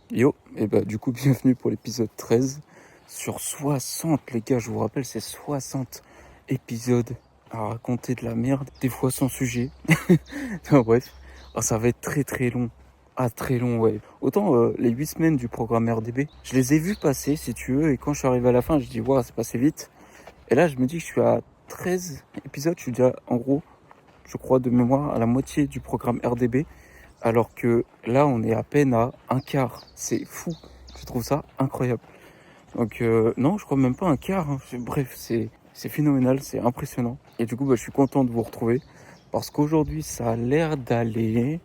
Yo, et bah du coup bienvenue pour l'épisode 13 sur 60 les gars, je vous rappelle c'est 60 épisodes à raconter de la merde, des fois sans sujet. Enfin, bref, ça va être très très long. Ah très long ouais. Autant les 8 semaines du programme RDB, je les ai vus passer si tu veux et quand je suis arrivé à la fin je dis waouh c'est passé vite. Et là je me dis que je suis à 13 épisodes, je suis déjà en gros je crois de mémoire à la moitié du programme RDB. Alors que là, on est à peine à un quart. C'est fou. Je trouve ça incroyable. Donc non, je crois même pas un quart. Hein. Bref, c'est phénoménal, c'est impressionnant. Et du coup, je suis content de vous retrouver. Parce qu'aujourd'hui, ça a l'air d'aller.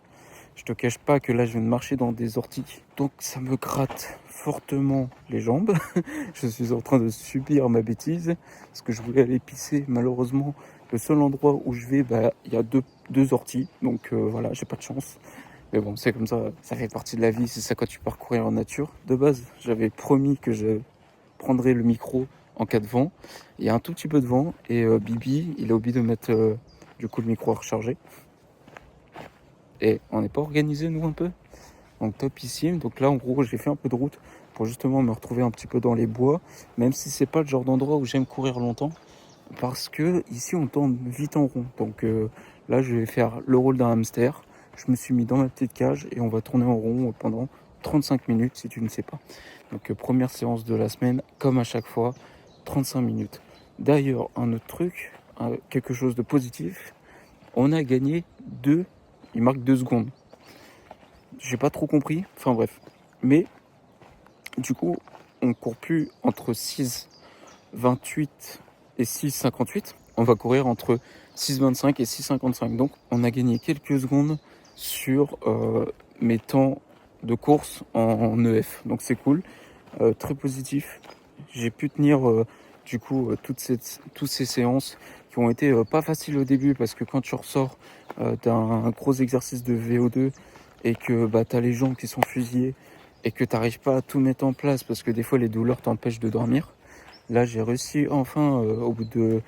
Je te cache pas que là, je viens de marcher dans des orties. Donc ça me gratte fortement les jambes. Je suis en train de subir ma bêtise. Parce que je voulais aller pisser. Malheureusement, le seul endroit où je vais, il y a deux orties. Donc voilà, j'ai pas de chance. Mais bon, c'est comme ça fait partie de la vie, c'est ça quand tu parcourir en nature. De base, j'avais promis que je prendrais le micro en cas de vent. Il y a un tout petit peu de vent et Bibi, il a oublié de mettre du coup le micro à recharger. Et on n'est pas organisé nous un peu. Donc topissime. Donc là en gros j'ai fait un peu de route pour justement me retrouver un petit peu dans les bois. Même si c'est pas le genre d'endroit où j'aime courir longtemps. Parce que ici on tourne vite en rond. Donc là je vais faire le rôle d'un hamster. Je me suis mis dans ma petite cage et on va tourner en rond pendant 35 minutes si tu ne sais pas. Donc première séance de la semaine, comme à chaque fois, 35 minutes. D'ailleurs, un autre truc, quelque chose de positif, on a gagné il marque 2 secondes. J'ai pas trop compris, enfin bref. Mais du coup, on court plus entre 6,28 et 6,58. On va courir entre 6,25 et 6,55. Donc on a gagné quelques secondes sur mes temps de course en EF. Donc c'est cool, très positif. J'ai pu tenir du coup toutes ces séances qui ont été pas faciles au début parce que quand tu ressors d'un gros exercice de VO2 et que tu as les jambes qui sont fusillées et que tu n'arrives pas à tout mettre en place parce que des fois les douleurs t'empêchent de dormir. Là j'ai réussi enfin au bout de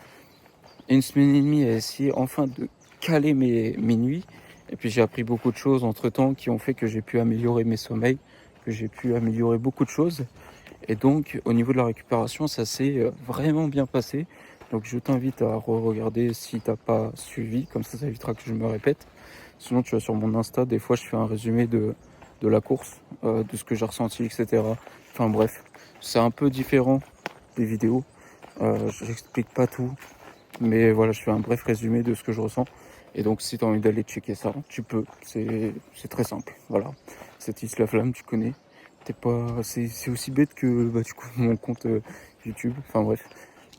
une semaine et demie à essayer enfin de caler mes nuits. Et puis j'ai appris beaucoup de choses entre temps qui ont fait que j'ai pu améliorer mes sommeils, que j'ai pu améliorer beaucoup de choses. Et donc au niveau de la récupération ça s'est vraiment bien passé. Donc je t'invite à re-regarder si t'as pas suivi, comme ça évitera que je me répète. Sinon tu vas sur mon Insta, des fois je fais un résumé de la course, de ce que j'ai ressenti, etc. Enfin bref, c'est un peu différent des vidéos. J'explique pas tout. Mais voilà, je fais un bref résumé de ce que je ressens. Et donc, si tu as envie d'aller checker ça, tu peux. C'est très simple. Voilà. Cette Isla Flamme, tu connais. C'est aussi bête que du coup, mon compte YouTube. Enfin bref.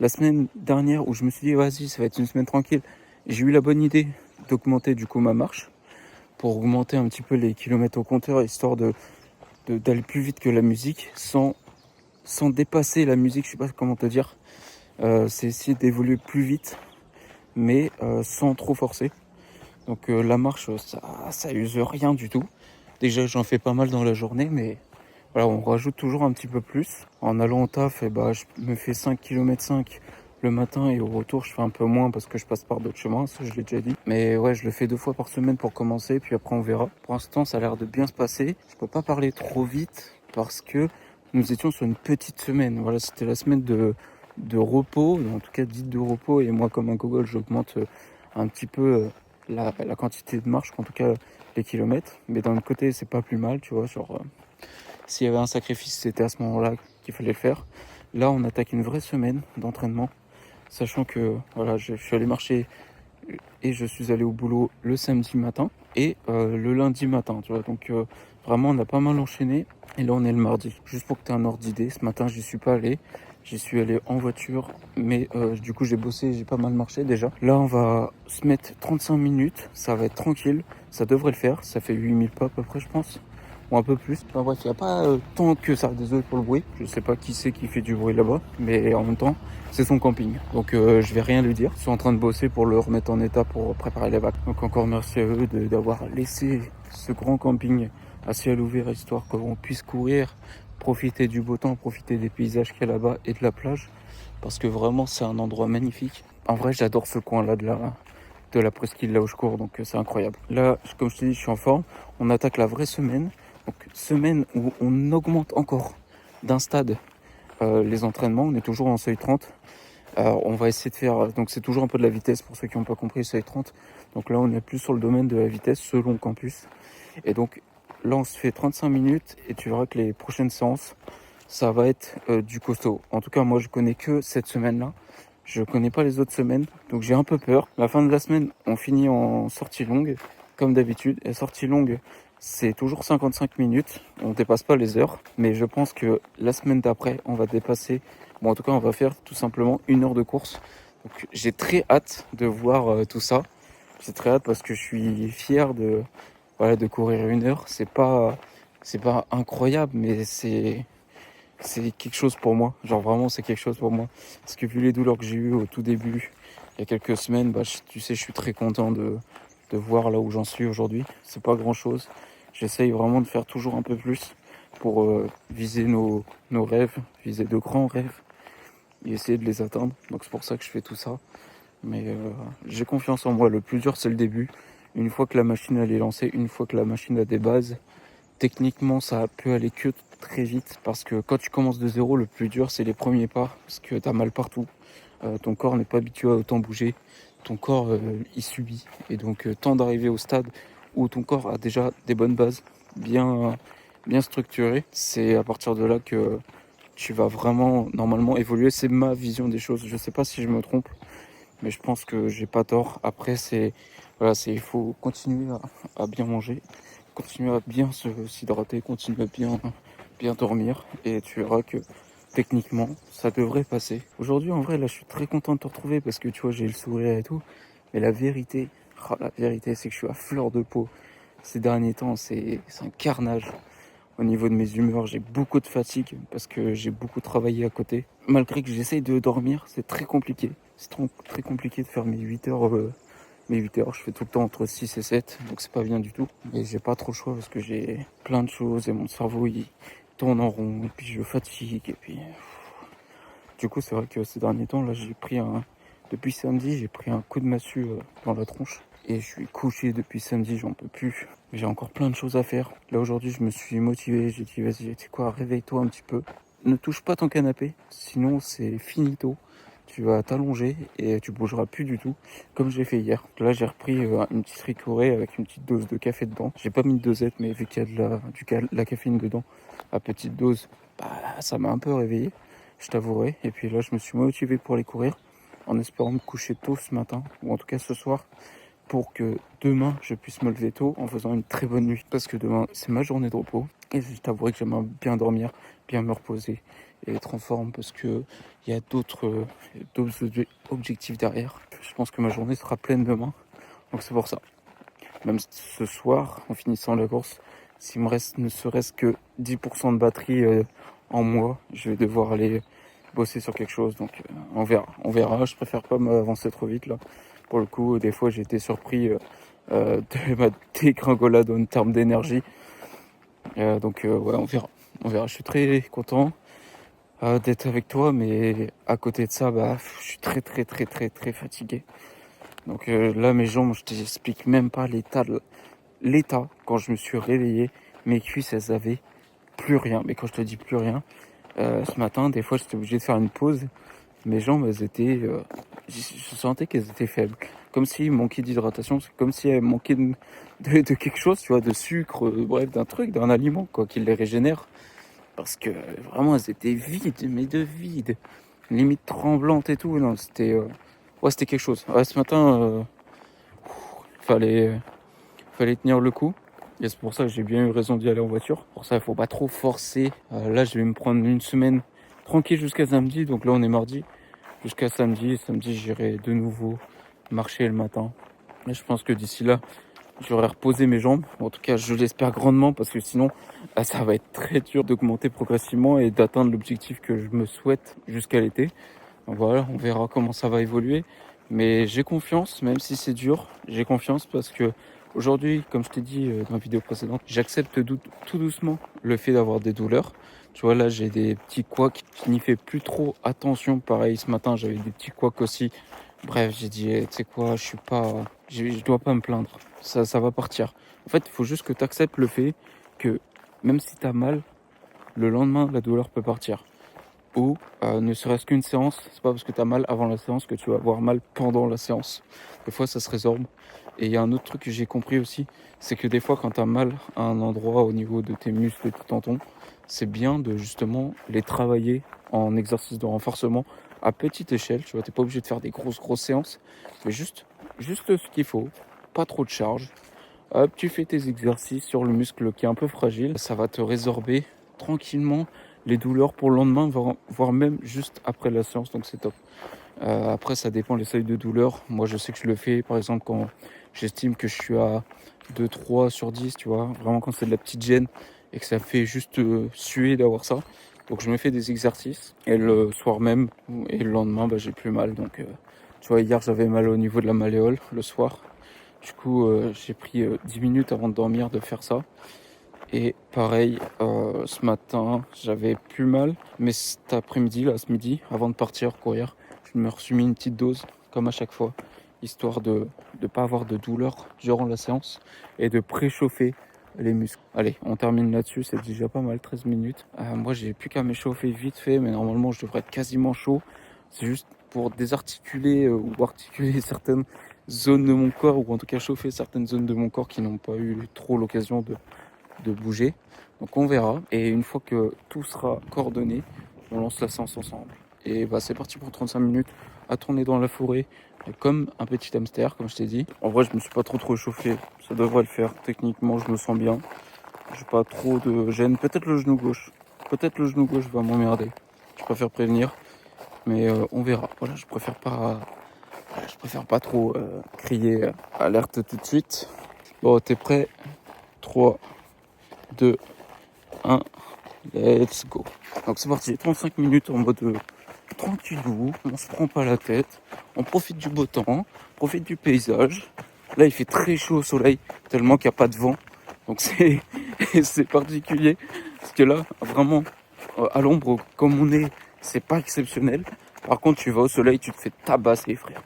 La semaine dernière où je me suis dit, vas-y, ça va être une semaine tranquille, j'ai eu la bonne idée d'augmenter du coup ma marche pour augmenter un petit peu les kilomètres au compteur, histoire d'aller plus vite que la musique sans dépasser la musique. Je sais pas comment te dire. C'est essayer d'évoluer plus vite mais sans trop forcer. Donc la marche, ça use rien du tout. Déjà, j'en fais pas mal dans la journée, mais voilà, on rajoute toujours un petit peu plus. En allant au taf, je me fais 5,5 km le matin et au retour, je fais un peu moins parce que je passe par d'autres chemins, ça je l'ai déjà dit. Mais ouais, je le fais 2 fois par semaine pour commencer, puis après on verra. Pour l'instant, ça a l'air de bien se passer. Je peux pas parler trop vite parce que nous étions sur une petite semaine. Voilà, c'était la semaine de repos, en tout cas dite de repos, et moi comme un gogol j'augmente un petit peu la quantité de marche, en tout cas les kilomètres, mais d'un autre côté c'est pas plus mal, tu vois, genre s'il y avait un sacrifice c'était à ce moment-là qu'il fallait le faire. Là on attaque une vraie semaine d'entraînement, sachant que voilà, je suis allé marcher et je suis allé au boulot le samedi matin et le lundi matin, tu vois, donc vraiment on a pas mal enchaîné. Et là on est le mardi, juste pour que tu aies un ordre d'idée. Ce matin j'y suis pas allé, j'y suis allé en voiture, mais du coup j'ai bossé, j'ai pas mal marché déjà. Là on va se mettre 35 minutes, ça va être tranquille, ça devrait le faire, ça fait 8000 pas à peu près je pense, ou un peu plus. Enfin bref, il n'y a pas tant que ça, désolé pour le bruit, je sais pas qui c'est qui fait du bruit là-bas, mais en même temps c'est son camping, donc je vais rien lui dire. Ils sont en train de bosser pour le remettre en état pour préparer les vacances. Donc encore merci à eux d'avoir laissé ce grand camping à ciel ouvert, histoire qu'on puisse courir, profiter du beau temps, profiter des paysages qu'il y a là-bas et de la plage, parce que vraiment c'est un endroit magnifique. En vrai j'adore ce coin là de la presqu'île là où je cours, donc c'est incroyable. Là comme je te dis je suis en forme, on attaque la vraie semaine, Donc semaine où on augmente encore d'un stade les entraînements, on est toujours en seuil 30. On va essayer de faire, donc c'est toujours un peu de la vitesse pour ceux qui n'ont pas compris, seuil 30. Donc là on est plus sur le domaine de la vitesse selon le campus. Et donc là on se fait 35 minutes et tu verras que les prochaines séances, ça va être du costaud. En tout cas moi je connais que cette semaine-là. Je connais pas les autres semaines, donc j'ai un peu peur. La fin de la semaine, on finit en sortie longue, comme d'habitude. Et sortie longue, c'est toujours 55 minutes. On dépasse pas les heures. Mais je pense que la semaine d'après, on va dépasser. Bon, en tout cas, on va faire tout simplement 1 heure de course. Donc j'ai très hâte de voir tout ça. J'ai très hâte parce que je suis fier de courir 1 heure. C'est pas incroyable, mais c'est quelque chose pour moi. Genre vraiment, c'est quelque chose pour moi. Parce que vu les douleurs que j'ai eues au tout début, il y a quelques semaines, tu sais, je suis très content de voir là où j'en suis aujourd'hui. C'est pas grand chose. J'essaye vraiment de faire toujours un peu plus pour viser nos rêves, viser de grands rêves et essayer de les atteindre. Donc c'est pour ça que je fais tout ça. Mais j'ai confiance en moi. Le plus dur, c'est le début. Une fois que la machine elle est lancée, une fois que la machine a des bases, techniquement, ça peut aller que très vite parce que quand tu commences de zéro, le plus dur, c'est les premiers pas parce que tu as mal partout. Ton corps n'est pas habitué à autant bouger. Ton corps, il subit. Et donc, temps d'arriver au stade où ton corps a déjà des bonnes bases bien structurées, c'est à partir de là que tu vas vraiment, normalement, évoluer. C'est ma vision des choses. Je ne sais pas si je me trompe, mais je pense que j'ai pas tort. Après, il faut continuer à bien manger, continuer à bien s'hydrater, continuer à bien dormir, et tu verras que techniquement, ça devrait passer. Aujourd'hui, en vrai, là, je suis très content de te retrouver parce que tu vois, j'ai le sourire et tout. Mais la vérité, c'est que je suis à fleur de peau. Ces derniers temps, c'est un carnage. Au niveau de mes humeurs, j'ai beaucoup de fatigue parce que j'ai beaucoup travaillé à côté. Malgré que j'essaye de dormir, c'est très compliqué. C'est très compliqué de faire mes 8 heures. Mes 8 heures, je fais tout le temps entre 6 et 7, donc c'est pas bien du tout. Mais j'ai pas trop le choix parce que j'ai plein de choses et mon cerveau il tourne en rond et puis je fatigue et puis... Du coup, c'est vrai que ces derniers temps, là, depuis samedi, j'ai pris un coup de massue dans la tronche. Et je suis couché depuis samedi, j'en peux plus. J'ai encore plein de choses à faire. Là, aujourd'hui, je me suis motivé. J'ai dit, vas-y, tu sais quoi, réveille-toi un petit peu. Ne touche pas ton canapé, sinon c'est finito. Tu vas t'allonger et tu bougeras plus du tout, comme j'ai fait hier. Là, j'ai repris une petite ricorée avec une petite dose de café dedans. J'ai pas mis de dosette, mais vu qu'il y a de la caféine dedans, à petite dose, ça m'a un peu réveillé, je t'avouerai. Et puis là, je me suis motivé pour aller courir, en espérant me coucher tôt ce matin, ou en tout cas ce soir, pour que demain, je puisse me lever tôt en faisant une très bonne nuit. Parce que demain, c'est ma journée de repos. Et je t'avouerai que j'aimerais bien dormir, bien me reposer et être en forme parce que il y a d'autres objectifs derrière. Je pense que ma journée sera pleine demain. Donc c'est pour ça. Même ce soir, en finissant la course, s'il me reste ne serait-ce que 10% de batterie en moi, je vais devoir aller bosser sur quelque chose. Donc on verra. On verra. Je préfère pas m'avancer trop vite là. Pour le coup, des fois j'ai été surpris de ma dégringolade en termes d'énergie. Donc ouais, on verra. On verra. Je suis très content d'être avec toi, mais à côté de ça, je suis très très très très très fatigué. Donc là, mes jambes, je t'explique même pas l'état quand je me suis réveillé. Mes cuisses, elles avaient plus rien. Mais quand je te dis plus rien, ce matin, des fois, j'étais obligé de faire une pause. Mes jambes, elles étaient, je sentais qu'elles étaient faibles, comme s'il manquait d'hydratation, c'est comme si elles manquaient de quelque chose, tu vois, de sucre, bref, d'un aliment, quoi, qui les régénère. Parce que vraiment, elles étaient vides, mais de vides. Limite tremblantes et tout. Non, c'était quelque chose. Ouais, ce matin, fallait, fallait tenir le coup. Et c'est pour ça que j'ai bien eu raison d'y aller en voiture. Pour ça, il faut pas trop forcer. Là, je vais me prendre une semaine tranquille jusqu'à samedi. Donc là, on est mardi. Jusqu'à samedi. Samedi, j'irai de nouveau marcher le matin. Et je pense que d'ici là, j'aurai reposé mes jambes. En tout cas, je l'espère grandement parce que sinon, ça va être très dur d'augmenter progressivement et d'atteindre l'objectif que je me souhaite jusqu'à l'été. Donc voilà, on verra comment ça va évoluer. Mais j'ai confiance, même si c'est dur. J'ai confiance parce que aujourd'hui, comme je t'ai dit dans la vidéo précédente, j'accepte tout doucement le fait d'avoir des douleurs. Tu vois, là, j'ai des petits couacs. Je n'y fais plus trop attention. Pareil, ce matin, j'avais des petits couacs aussi. Bref, j'ai dit, tu sais quoi, je dois pas me plaindre. Ça va partir. En fait, il faut juste que tu acceptes le fait que même si tu as mal, le lendemain, la douleur peut partir. Ou ne serait-ce qu'une séance, c'est pas parce que tu as mal avant la séance que tu vas avoir mal pendant la séance. Des fois, ça se résorbe. Et il y a un autre truc que j'ai compris aussi, c'est que des fois, quand tu as mal à un endroit au niveau de tes muscles et tes tendons, c'est bien de justement les travailler en exercice de renforcement à petite échelle. Tu vois, t'es pas obligé de faire des grosses séances, mais juste ce qu'il faut, pas trop de charge. Hop, tu fais tes exercices sur le muscle qui est un peu fragile. Ça va te résorber tranquillement les douleurs pour le lendemain, voire même juste après la séance, donc c'est top. Après, ça dépend les seuils de douleur. Moi, je sais que je le fais, par exemple, quand j'estime que je suis à 2-3/10, tu vois. Vraiment, quand c'est de la petite gêne et que ça fait juste suer d'avoir ça. Donc, je me fais des exercices. Et le soir même, et le lendemain, j'ai plus mal. Donc, tu vois, hier, j'avais mal au niveau de la malléole, le soir. Du coup, j'ai pris 10 minutes avant de dormir de faire ça. Et pareil, ce matin, j'avais plus mal. Mais cet après-midi, là, ce midi, avant de partir courir, je me suis mis une petite dose, comme à chaque fois, histoire de ne pas avoir de douleur durant la séance et de préchauffer les muscles. Allez, on termine là-dessus, c'est déjà pas mal, 13 minutes. Moi, j'ai plus qu'à m'échauffer vite fait, mais normalement, je devrais être quasiment chaud. C'est juste pour désarticuler ou articuler certaines zones de mon corps, ou en tout cas chauffer certaines zones de mon corps qui n'ont pas eu trop l'occasion de bouger. Donc on verra. Et une fois que tout sera coordonné, on lance la séance ensemble. Et c'est parti pour 35 minutes à tourner dans la forêt comme un petit hamster, comme je t'ai dit. En vrai, je me suis pas trop échauffé. Ça devrait le faire. Techniquement, je me sens bien. J'ai pas trop de gêne. Peut-être le genou gauche. Peut-être le genou gauche va m'emmerder. Je préfère prévenir. Mais on verra. Voilà, je préfère pas trop crier alerte tout de suite. Bon, t'es prêt? 3, 2, 1, let's go. Donc c'est parti, 35 minutes en mode tranquillou, on se prend pas la tête, on profite du beau temps, on profite du paysage. Là il fait très chaud au soleil, tellement qu'il n'y a pas de vent. Donc c'est particulier, parce que là, vraiment, à l'ombre, comme on est, c'est pas exceptionnel. Par contre, tu vas au soleil, tu te fais tabasser, frère.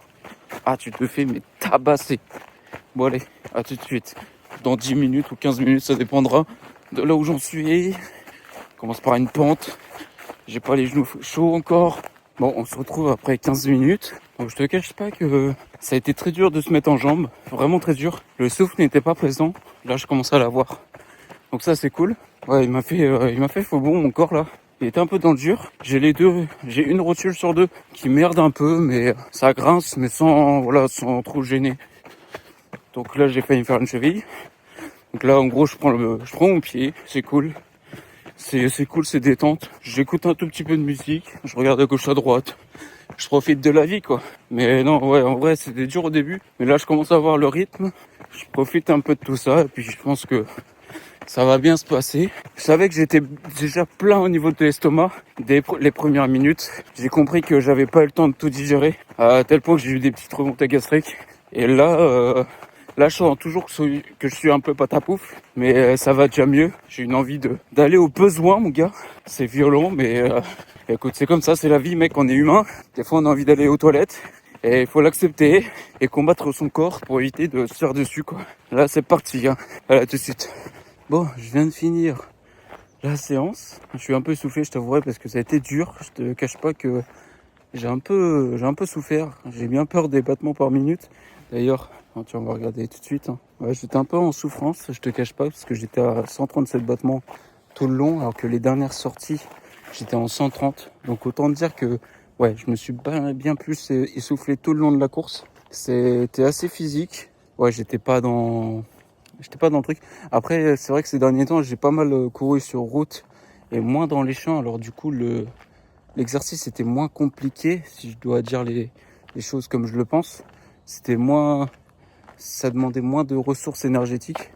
Ah, tu te fais mais tabasser. Bon allez, à tout de suite. Dans 10 minutes ou 15 minutes, ça dépendra de là où j'en suis. On commence par une pente. J'ai pas les genoux chauds encore. Bon, on se retrouve après 15 minutes. Donc je te cache pas que ça a été très dur de se mettre en jambes. Vraiment très dur. Le souffle n'était pas présent. Là, je commence à l'avoir. Donc ça, c'est cool. Ouais, il m'a fait faux bon, mon corps là. Il était un peu dans le dur. J'ai une rotule sur deux qui merde un peu, mais ça grince, mais sans trop gêner. Donc là, j'ai failli me faire une cheville. Donc là, en gros, je prends mon pied. C'est cool. C'est cool, c'est détente. J'écoute un tout petit peu de musique. Je regarde à gauche, à droite. Je profite de la vie, quoi. Mais non, ouais, en vrai, c'était dur au début. Mais là, je commence à voir le rythme. Je profite un peu de tout ça. Et puis, je pense que ça va bien se passer. Je savais que j'étais déjà plein au niveau de l'estomac dès les premières minutes. J'ai compris que j'avais pas eu le temps de tout digérer. À tel point que j'ai eu des petites remontées gastriques. Et là, je sens toujours que je suis un peu patapouf, mais ça va déjà mieux. J'ai une envie d'aller au besoin, mon gars. C'est violent, mais écoute, c'est comme ça, c'est la vie, mec, on est humain. Des fois, on a envie d'aller aux toilettes, et il faut l'accepter et combattre son corps pour éviter de se faire dessus, quoi. Là, c'est parti, hein. Allez, à tout de suite. Bon, je viens de finir la séance. Je suis un peu essoufflé, je t'avouerai, parce que ça a été dur. Je te cache pas que j'ai un peu souffert. J'ai bien peur des battements par minute. D'ailleurs, on va regarder tout de suite. Ouais, j'étais un peu en souffrance, je te cache pas, parce que j'étais à 137 battements tout le long, alors que les dernières sorties, j'étais en 130. Donc autant dire que ouais, je me suis bien plus essoufflé tout le long de la course. C'était assez physique. Ouais, j'étais pas dans le truc. Après, c'est vrai que ces derniers temps, j'ai pas mal couru sur route et moins dans les champs. Alors du coup, l'exercice était moins compliqué, si je dois dire les choses comme je le pense. Ça demandait moins de ressources énergétiques.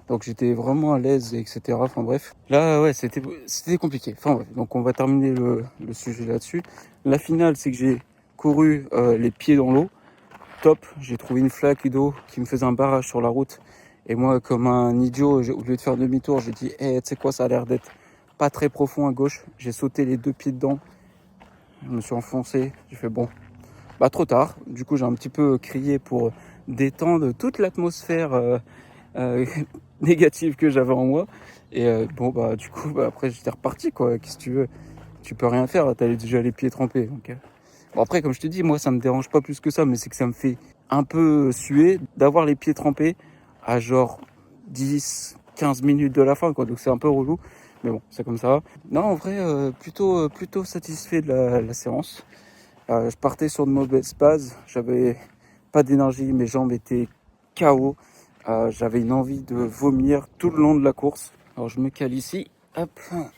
Donc j'étais vraiment à l'aise, etc. Enfin bref. Là, ouais, c'était compliqué. Enfin bref, donc on va terminer le sujet là-dessus. La finale, c'est que j'ai couru les pieds dans l'eau. Top, j'ai trouvé une flaque d'eau qui me faisait un barrage sur la route. Et moi, comme un idiot, au lieu de faire demi-tour, j'ai dit, tu sais quoi, ça a l'air d'être pas très profond à gauche. J'ai sauté les 2 pieds dedans. Je me suis enfoncé. J'ai fait bon. Trop tard. Du coup, j'ai un petit peu crié pour détendre toute l'atmosphère négative que j'avais en moi. Et bon, bah, du coup, bah, après, j'étais reparti, quoi. Qu'est-ce que tu veux? Tu peux rien faire, t'as déjà les pieds trempés. Donc, bon, après, comme je te dis, moi, ça me dérange pas plus que ça, mais c'est que ça me fait un peu suer d'avoir les pieds trempés à genre 10-15 minutes de la fin, quoi. Donc, c'est un peu relou. Mais bon, c'est comme ça. Non, en vrai, plutôt satisfait de la séance. Je partais sur de mauvaises bases. J'avais pas d'énergie, mes jambes étaient KO. J'avais une envie de vomir tout le long de la course. Alors je me cale ici, hop,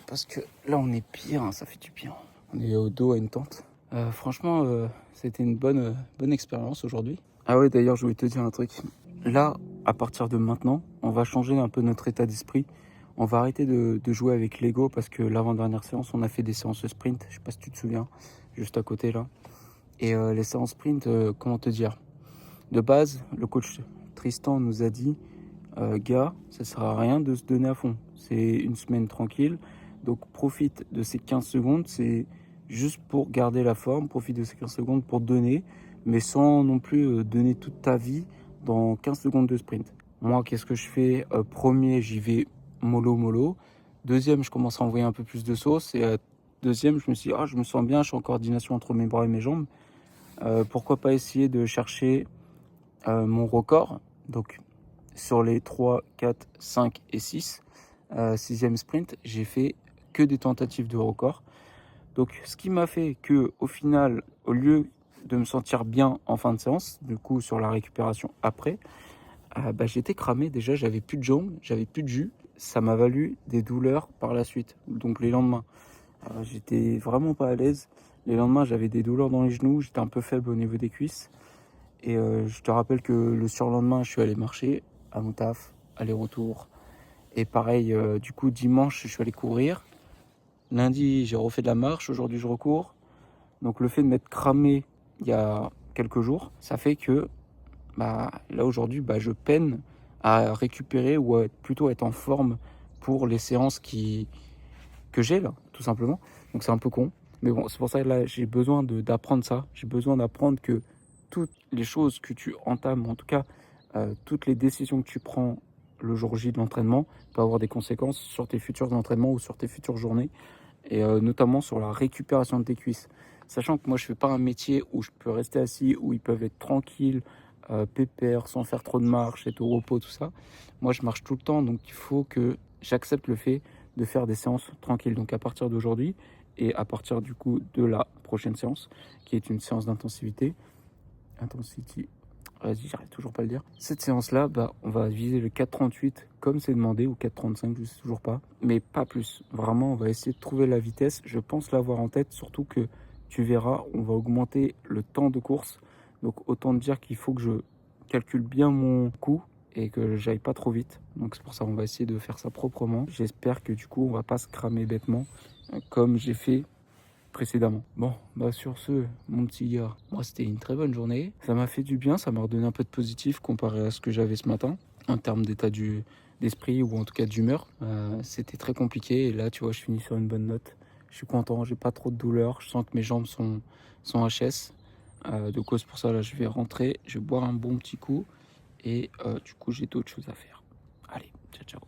parce que là on est bien, ça fait du bien. On est au dos à une tente. Franchement, c'était une bonne expérience aujourd'hui. Ah ouais, d'ailleurs, je voulais te dire un truc. Là, à partir de maintenant, on va changer un peu notre état d'esprit. On va arrêter de jouer avec Lego parce que l'avant-dernière séance, on a fait des séances sprint. Je sais pas si tu te souviens, juste à côté là. Et les séances sprint, comment te dire? De base, le coach Tristan nous a dit gars, ça sert à rien de se donner à fond. C'est une semaine tranquille. Donc profite de ces 15 secondes. C'est juste pour garder la forme. Profite de ces 15 secondes pour donner. Mais sans non plus donner toute ta vie dans 15 secondes de sprint. Moi, qu'est-ce que je fais? Premier, j'y vais mollo. Deuxième, je commence à envoyer un peu plus de sauce. Et deuxième, je me suis dit, je me sens bien. Je suis en coordination entre mes bras et mes jambes. Pourquoi pas essayer de chercher mon record. Donc sur les 3, 4, 5 et 6, sixième sprint, j'ai fait que des tentatives de record. Donc ce qui m'a fait que au final, au lieu de me sentir bien en fin de séance, du coup sur la récupération après, j'étais cramé déjà, j'avais plus de jambes, j'avais plus de jus. Ça m'a valu des douleurs par la suite, donc les lendemains. J'étais vraiment pas à l'aise. Les lendemains, j'avais des douleurs dans les genoux, j'étais un peu faible au niveau des cuisses. Et je te rappelle que le surlendemain, je suis allé marcher à mon taf, aller-retour. Et pareil, du coup, dimanche, je suis allé courir. Lundi, j'ai refait de la marche. Aujourd'hui, je recours. Donc, le fait de m'être cramé il y a quelques jours, ça fait que là, aujourd'hui, je peine à récupérer ou plutôt être en forme pour les séances que j'ai là, tout simplement. Donc, c'est un peu con. Mais bon, c'est pour ça que là, j'ai besoin d'apprendre ça. J'ai besoin d'apprendre que toutes les choses que tu entames, en tout cas, toutes les décisions que tu prends le jour J de l'entraînement, peuvent avoir des conséquences sur tes futurs entraînements ou sur tes futures journées, et notamment sur la récupération de tes cuisses. Sachant que moi, je ne fais pas un métier où je peux rester assis, où ils peuvent être tranquilles, pépères, sans faire trop de marche, être au repos, tout ça. Moi, je marche tout le temps, donc il faut que j'accepte le fait de faire des séances tranquilles. Donc à partir d'aujourd'hui, et à partir du coup de la prochaine séance, qui est une séance d'intensité, vas-y, j'arrive toujours pas à le dire. Cette séance-là, on va viser le 4,38 comme c'est demandé, ou 4,35, je sais toujours pas, mais pas plus. Vraiment, on va essayer de trouver la vitesse. Je pense l'avoir en tête, surtout que tu verras, on va augmenter le temps de course. Donc autant te dire qu'il faut que je calcule bien mon coup et que j'aille pas trop vite. Donc c'est pour ça qu'on va essayer de faire ça proprement. J'espère que du coup, on va pas se cramer bêtement comme j'ai fait précédemment. Bon, sur ce, mon petit gars, moi c'était une très bonne journée. Ça m'a fait du bien, ça m'a redonné un peu de positif comparé à ce que j'avais ce matin, en termes d'esprit ou en tout cas d'humeur. C'était très compliqué et là, tu vois, je finis sur une bonne note. Je suis content, j'ai pas trop de douleur, je sens que mes jambes sont HS. De cause pour ça, là, je vais rentrer, je vais boire un bon petit coup et du coup, j'ai d'autres choses à faire. Allez, ciao, ciao.